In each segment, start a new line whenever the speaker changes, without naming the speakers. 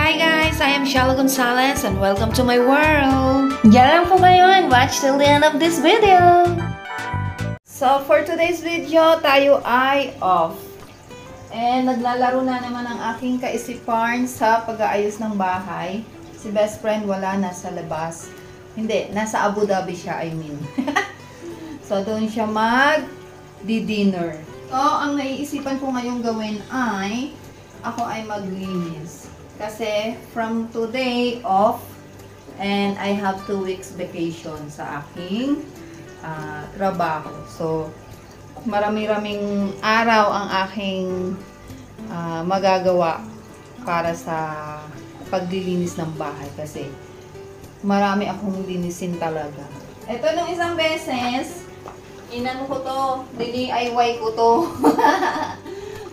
Hi guys, I am Shala Gonzalez and welcome to my world. Diyan lang po kayo and watch till the end of this video. So for today's video, tayo ay off. And naglalaro na naman ang aking kaisipan sa pag-aayos ng bahay. Si best friend wala, nasa labas. Hindi, nasa Abu Dhabi siya, I mean. So doon siya mag-dinner. So ang naiisipan ko ngayong gawin ay ako ay maglinis. Kasi from today off and I have 2 weeks vacation sa aking trabaho. So marami-raming araw ang aking magagawa para sa paglilinis ng bahay kasi marami akong linisin talaga. Ito nung isang beses, inano ko to, DIY ko to.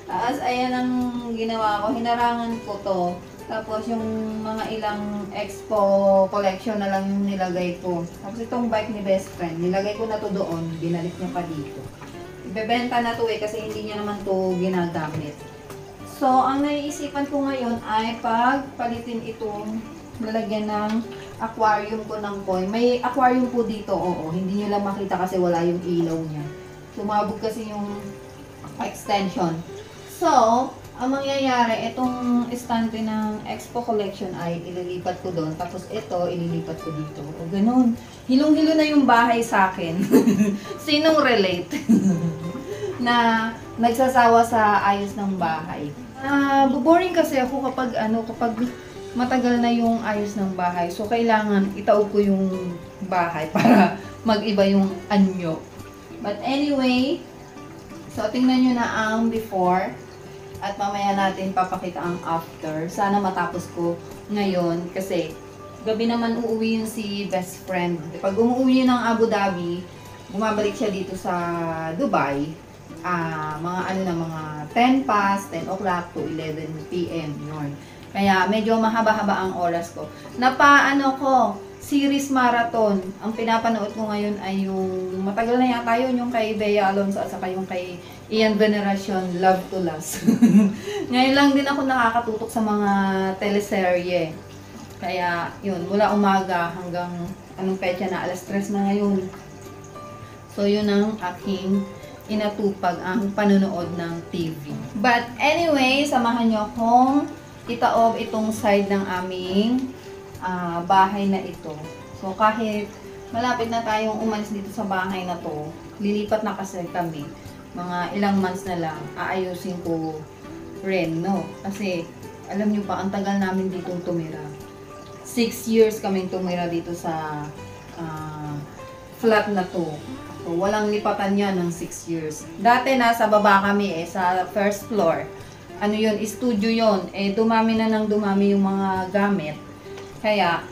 Tapos ayan ang ginawa ko, hinarangan ko to. Tapos yung mga ilang expo collection na lang yung nilagay ko. Tapos itong bike ni best friend, nilagay ko na to doon, binalik niya pa dito. Ibebenta na to kasi hindi niya naman to ginagamit. So, ang naiisipan ko ngayon ay pagpalitin itong lalagyan ng aquarium ko ng koi. May aquarium po dito, oo. Hindi nyo lang makita kasi wala yung ilaw niya. Sumabog kasi yung extension. So, ang mangyayari, itong estante ng Expo Collection ay ililipat ko doon. Tapos ito, ililipat ko dito. O ganun. Hilong-hilo na yung bahay sa akin. Sinong relate? Na nagsasawa sa ayos ng bahay. Boring kasi ako kapag matagal na yung ayos ng bahay. So, kailangan itaob ko yung bahay para mag-iba yung anyo. But anyway, so tingnan nyo na ang before. At mamaya natin papakita ang after. Sana matapos ko ngayon kasi gabi naman uuwi yun si best friend. Pag umuwi yun ng Abu Dhabi, bumabalik siya dito sa Dubai. Mga 10 past, 10 o'clock to 11 p.m. yun. Kaya medyo mahaba-haba ang oras ko. Series marathon. Ang pinapanood ko ngayon ay yung matagal na yata yun, yung kay Bea Alonzo at saka yung kay Ian Veneracion, Love to Last. Ngayon lang din ako nakakatutok sa mga teleserye. Kaya yun, mula umaga hanggang anong petsa na, alas 3 na ngayon. So yun ang aking inatupag ang panonood ng TV. But anyway, samahan nyo akong itaob itong side ng aming bahay na ito. So kahit malapit na tayong umalis dito sa bahay na to, lilipat na kasi kami. Mga ilang months na lang, aayusin ko rin, no? Kasi alam nyo ba, ang tagal namin ditong tumira. 6 years kaming tumira dito sa flat na to. So walang lipatan yan ng 6 years. Dati nasa baba kami sa first floor. Ano yun, studio yun. Dumami na ng dumami yung mga gamit. Kaya,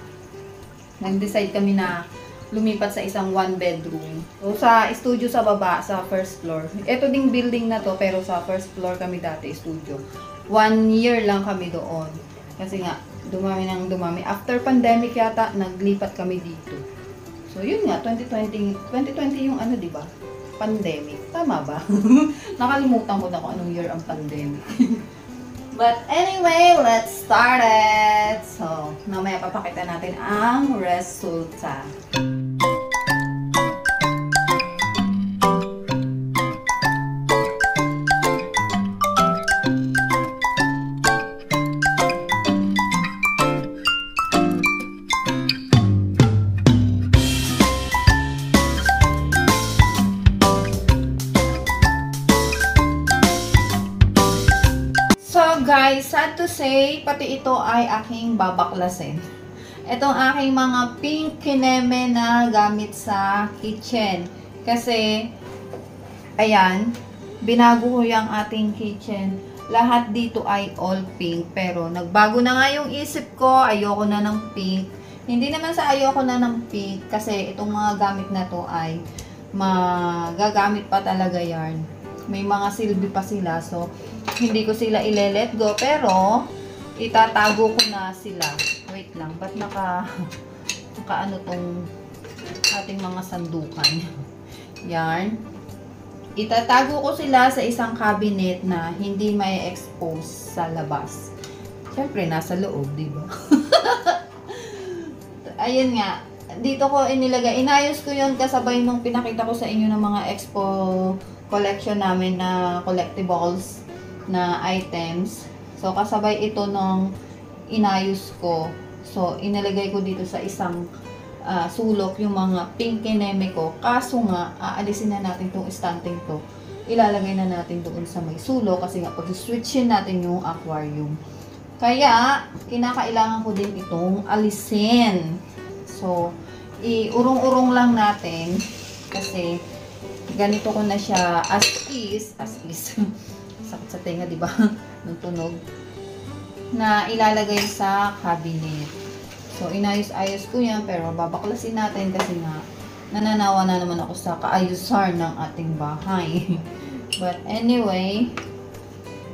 nag-decide kami na lumipat sa isang 1 bedroom. So, sa studio sa baba, sa first floor. Ito ding building na to, pero sa first floor kami dati, studio. 1 year lang kami doon. Kasi nga, dumami ng dumami. After pandemic yata, naglipat kami dito. So, yun nga, 2020 yung diba? Pandemic. Tama ba? Nakalimutan ko na kung anong year ang pandemic. But anyway, let's start it! So, mamaya papakita natin ang resulta. Guys, sad to say, pati ito ay aking babaklasin. Itong aking mga pink kineme na gamit sa kitchen. Kasi, ayan, binago ko yung ating kitchen. Lahat dito ay all pink. Pero, nagbago na nga yung isip ko. Ayoko na ng pink. Hindi naman sa ayoko na ng pink. Kasi, itong mga gamit na to ay magagamit pa talaga yarn. May mga silbi pa sila. So, hindi ko sila ile-let go. Pero, itatago ko na sila. Wait lang. Ba't naka tong ating mga sandukan? Yarn. Itatago ko sila sa isang cabinet na hindi may expose sa labas. Siyempre, nasa loob, di ba? Ayun nga, dito ko inilagay. Inayos ko yon kasabay nung pinakita ko sa inyo ng mga expo collection namin na collectibles na items. So, kasabay ito nung inayos ko. So, inilagay ko dito sa isang sulok yung mga pink kineme ko. Kaso nga, aalisin na natin itong standing to. Ilalagay na natin doon sa may sulok kasi nga pag-switchin natin yung aquarium. Kaya, kinakailangan ko din itong alisin. So, iurong-urong lang natin kasi ganito ko na siya as is. Sakit sa tenga, di ba? Nung tunog. Na ilalagay sa cabinet. So, inayos-ayos ko yan pero babaklasin natin kasi nga nananawa na naman ako sa kaayusan ng ating bahay. But anyway,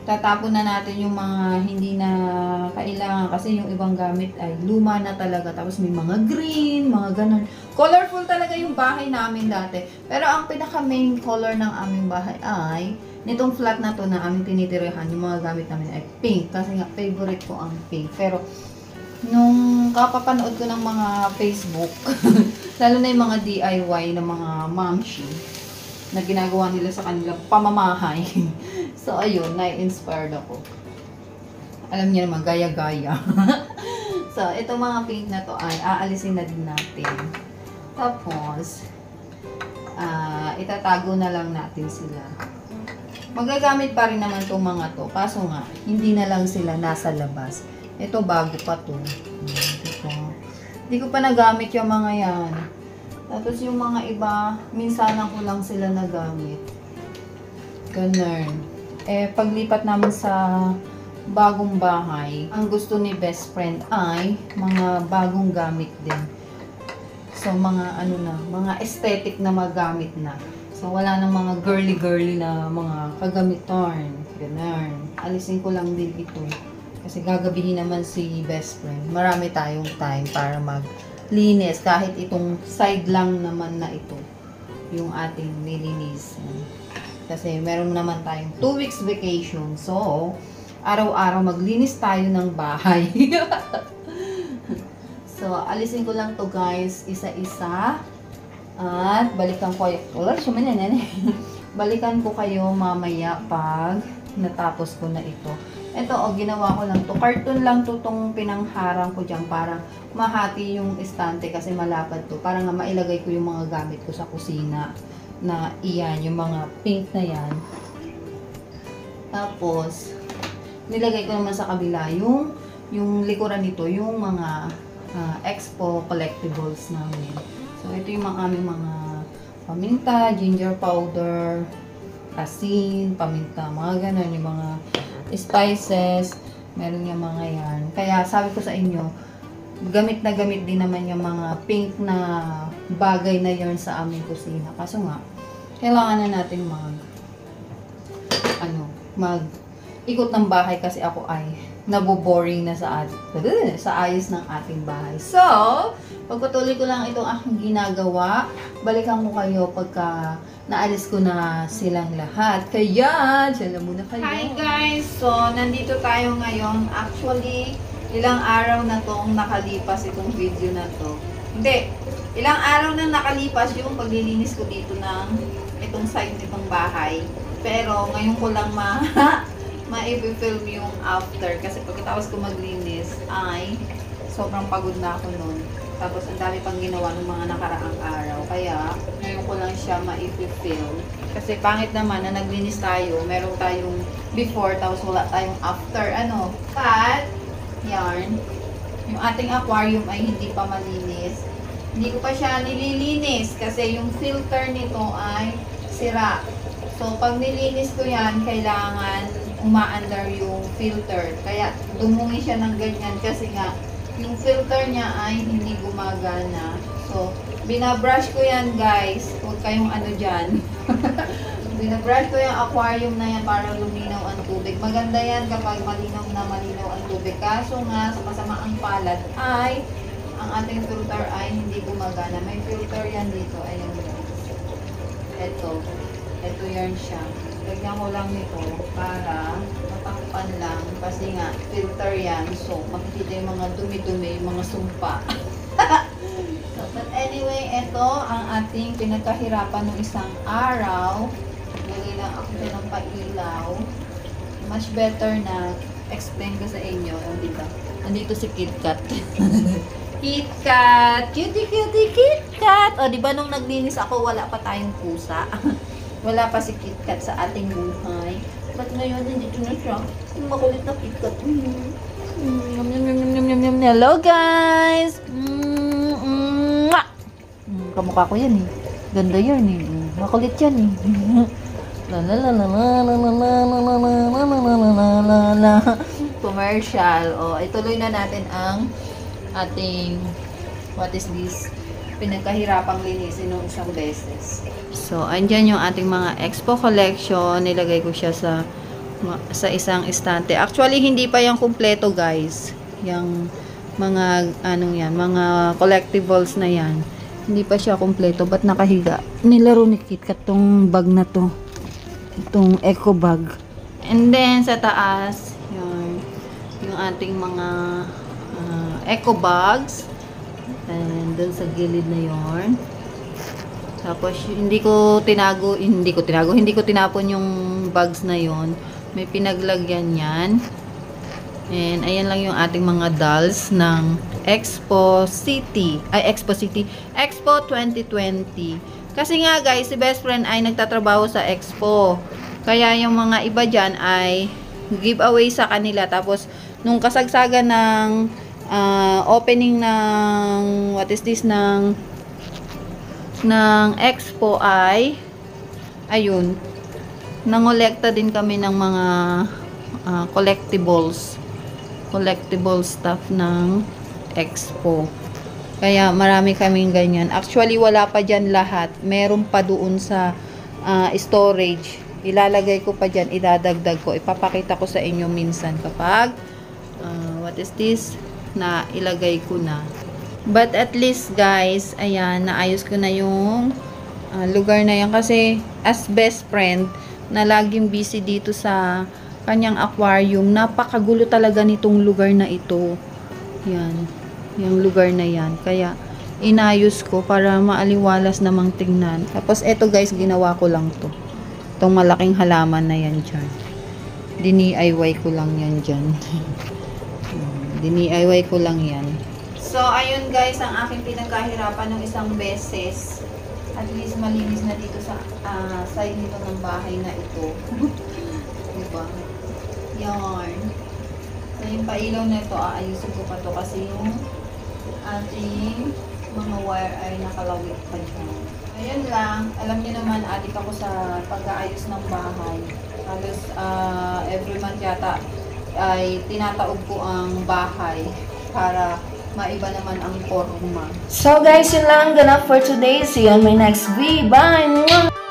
tatapon na natin yung mga hindi na kailangan kasi yung ibang gamit ay luma na talaga. Tapos may mga green, mga ganun. Colorful talaga yung bahay namin dati. Pero ang pinaka main color ng aming bahay ay nitong flat na to na aming tinitirihan, yung mga gamit namin ay pink. Kasi nga favorite ko ang pink. Pero nung kapapanood ko ng mga Facebook, lalo na yung mga DIY na mga mamshi na ginagawa nila sa kanilang pamamahay. So, ayun, na-inspired ako. Alam niyo naman, gaya-gaya. So, itong mga pink na to ay aalisin na din natin. Tapos, itatago na lang natin sila. Magagamit pa rin naman itong mga to. Kaso nga, hindi na lang sila nasa labas. Ito, bago pa to. Hindi ko pa nagamit yung mga yan. Tapos yung mga iba, minsanan ko lang sila nagamit. Ganun. Paglipat namin sa bagong bahay, ang gusto ni best friend ay mga bagong gamit din. So, mga mga aesthetic na magamit na. So, wala nang mga girly-girly na mga kagamitan. Ganun. Alisin ko lang din ito. Kasi gagabihin naman si best friend. Marami tayong time para maglinis. Kahit itong side lang naman na ito. Yung ating nilinisin. Kasi meron naman tayong 2 weeks vacation. So, araw-araw maglinis tayo ng bahay. So, alisin ko lang to guys. Isa-isa. At balikan ko balikan ko kayo mamaya pag natapos ko na ito. Ito, ginawa ko lang to. Carton lang to tong pinangharang ko dyan para mahati yung estante kasi malapad to. Para nga mailagay ko yung mga gamit ko sa kusina. Na iyan, yung mga pink na yan. Tapos, nilagay ko naman sa kabila yung likuran nito, yung mga expo collectibles namin. So, ito yung mga aming mga paminta, ginger powder, asin, paminta, mga ganun, yung mga spices, meron yung mga yan. Kaya sabi ko sa inyo, gamit na gamit din naman yung mga pink na bagay na yon sa aming kusina. Kaso nga, kailangan na natin ikot ng bahay kasi ako ay naboboring na sa ayos ng ating bahay. So, pagpatuloy ko lang itong aking ginagawa, balikan ko kayo pagka naalis ko na silang lahat. Kaya, dyan na muna kayo. Hi guys! So, nandito tayo ngayon. Actually, ilang araw na tong nakalipas itong video na to. Hindi. Ilang araw na nakalipas yung paglilinis ko dito ng itong side nitong bahay. Pero ngayon ko lang ma-i-film yung after. Kasi pagkatapos ko maglinis ay sobrang pagod na ako nun. Tapos ang dami pang ginawa ng mga nakaraang araw. Kaya ngayon ko lang siya ma-i-film. Kasi pangit naman na naglinis tayo. Meron tayong before tapos wala tayong after. But, yarn, yung ating aquarium ay hindi pa malinis. Hindi ko pa siya nililinis kasi yung filter nito ay sira. So, pag nilinis ko yan, kailangan umaandar yung filter. Kaya, dumungi siya ng ganyan kasi nga, yung filter niya ay hindi gumagana. So, binabrush ko yan guys. Huwag kayong dyan. Binabrush ko yung aquarium na yan para luminaw ang tubig. Maganda yan kapag malinaw na malinaw ang tubig. Kaso nga, sa kasamaang palad ay ang ating filter ay hindi gumagana. May filter yan dito. Ayan guys. Ito yan siya. Lagyan ko lang nito para matakip takpan lang kasi nga filter yan. So, makikita yung mga dumi-dumi, yung mga sumpa. So, but anyway, ito ang ating pinagkahirapan ng isang araw. Lagay lang ako dyan ng pailaw. Much better na explain ko sa inyo. O, diba? Nandito si KitKat. KitKat! Cutie, cutie, KitKat! O, diba nung naglinis ako, wala pa tayong pusa. Wala pa si KitKat sa ating buhay. But ngayon, nandito na siya. Yung makulit na KitKat. Hello, guys! Kamukha ko yan eh. Ganda yan eh. Makulit yan eh. Commercial. O, ituloy na natin ang ating, what is this? Pinagkahirapang linisin ng isang beses. So, andyan yung ating mga expo collection. Nilagay ko siya sa isang estante. Actually, hindi pa yung kumpleto, guys. Yung mga, anong yan, mga collectibles na yan. Hindi pa siya kumpleto. Ba't nakahiga? Nilaro ni KitKat tong bag na to. Itong eco bag. And then, sa taas, yung ating mga eco bags. And dun sa gilid na yon. Tapos, hindi ko tinapon yung bags na yon. May pinaglagyan yan. And, ayan lang yung ating mga dolls ng Expo 2020. Kasi nga guys, si best friend ay nagtatrabaho sa Expo. Kaya yung mga iba dyan ay giveaway sa kanila. Tapos, nung kasagsagan ng opening ng, what is this, ng Expo ay, ayun, nangolekta din kami ng mga collectible stuff ng Expo. Kaya marami kaming ganyan. Actually, wala pa dyan lahat. Meron pa doon sa storage. Ilalagay ko pa dyan, idadagdag ko. Ipapakita ko sa inyo minsan kapag what is this? Na ilagay ko na. But at least guys, ayan, naayos ko na yung lugar na yan. Kasi as best friend, na laging busy dito sa kanyang aquarium. Napakagulo talaga nitong lugar na ito. Yan. Yung lugar na yan. Kaya, inayos ko para maaliwalas namang tingnan. Tapos, eto guys, ginawa ko lang to. Itong malaking halaman na yan dyan. Dini-IY ko lang yan dyan. Dini-IY ko lang yan. So, ayun guys, ang aking pinagkahirapan ng isang beses. At least malinis na dito sa side nito ng bahay na ito. Diba? Yarn. So, yung pailaw na ito, aayusin ko pa to kasi yung ating mga wire ay nakalawit pa dyan. Ayun lang. Alam niyo naman, adik ako sa pag-aayos ng bahay. Halos every month yata ay tinataob ko ang bahay para maiba naman ang forma.
So guys, yun lang ganap for today. See you on my next video. Bye!